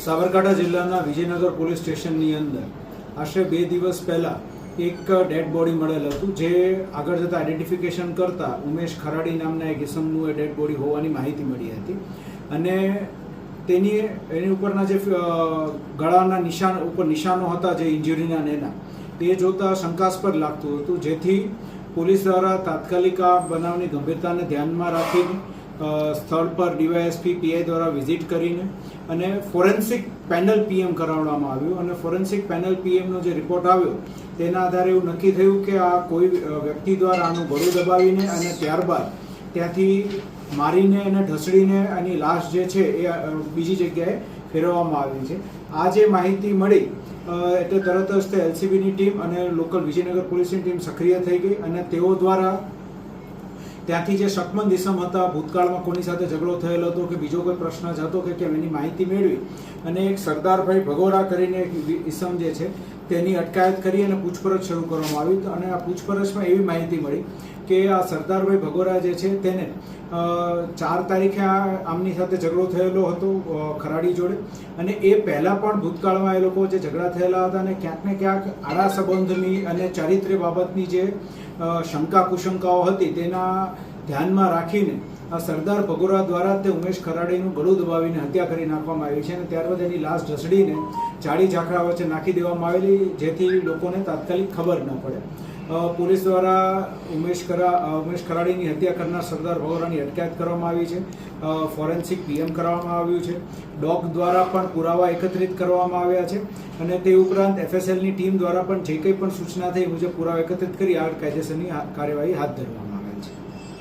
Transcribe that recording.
સાબરકાંઠા જિલ્લાના વિજયનગર પોલીસ સ્ટેશનની અંદર આશરે 2 દિવસ પહેલાં એક ડેડ બોડી મળેલ હતું, જે આગળ જતાં આઈડેન્ટિફિકેશન કરતાં ઉમેશ ખરાડી નામના એક ઇસમનું એ ડેડ બોડી હોવાની માહિતી મળી હતી. અને એની ઉપરના જે ગળાના નિશાનો હતા, જે ઇન્જરીના એના, તે જોતાં શંકાસ્પદ લાગતું હતું, જેથી પોલીસ દ્વારા તાત્કાલિક આ બનાવની ગંભીરતાને ધ્યાનમાં રાખીને સ્થળ પર ડીવાયએસપી પીઆઈ દ્વારા વિઝિટ કરીને અને ફોરેન્સિક પેનલ પીએમ કરાવવામાં આવ્યું. અને ફોરેન્સિક પેનલ પીએમનો જે રિપોર્ટ આવ્યો તેના આધારે એવું નક્કી થયું કે આ કોઈ વ્યક્તિ દ્વારા આનું ગળું દબાવીને અને ત્યારબાદ ત્યાંથી મારીને અને ઢસડીને આની લાશ જે છે એ બીજી જગ્યાએ ફેરવવામાં આવી છે. આ જે માહિતી મળી એટલે તરત જ તે એલસીબીની ટીમ અને લોકલ વિજયનગર પોલીસની ટીમ સક્રિય થઈ ગઈ અને તેઓ દ્વારા ત્યાંથી જે શકમંદ ઇસમ હતા, ભૂતકાળમાં કોની સાથે ઝઘડો થયેલો હતો કે બીજો કોઈ પ્રશ્ન જ હતો કે કેમ, એની માહિતી મેળવી અને એક સરદારભાઈ ભગોરા કરીને એક ઇસમ જે છે તેની અટકાયત કરી અને પૂછપરછ શરૂ કરવામાં આવી. અને આ પૂછપરછમાં એવી માહિતી મળી કે આ સરદારભાઈ ભગોરા જે છે તેને 4 તારીખે આમની સાથે ઝઘડો થયેલો હતો ખરાડી જોડે, અને એ પહેલાં પણ ભૂતકાળમાં એ લોકો જે ઝઘડા થયેલા હતા અને ક્યાંક ને ક્યાંક આડા સંબંધની અને ચારિત્ર્ય બાબતની જે શંકા કુશંકાઓ હતી તેના ધ્યાનમાં રાખીને આ સરદાર ભગોરા દ્વારા તે ઉમેશ ખરાડીનું ગળું દબાવીને હત્યા કરી નાખવામાં આવી છે. અને ત્યારબાદ એની લાશ ઢસડીને જાડી ઝાંખરા વચ્ચે નાખી દેવામાં આવેલી, જેથી લોકોને તાત્કાલિક ખબર ન પડે. પોલીસ દ્વારા ઉમેશ ખરાડીની હત્યા કરનાર સરદાર ભગોરાની અટકાયત કરવામાં આવી છે. ફોરેન્સિક પીએમ કરવામાં આવ્યું છે. ડોગ દ્વારા પણ પુરાવા એકત્રિત કરવામાં આવ્યા છે. અને તે ઉપરાંત એફએસએલની ટીમ દ્વારા પણ જે કંઈ પણ સૂચના થઈ મુજબ પુરાવા એકત્રિત કરી આ કાયદેસરની કાર્યવાહી હાથ ધરવામાં આવી.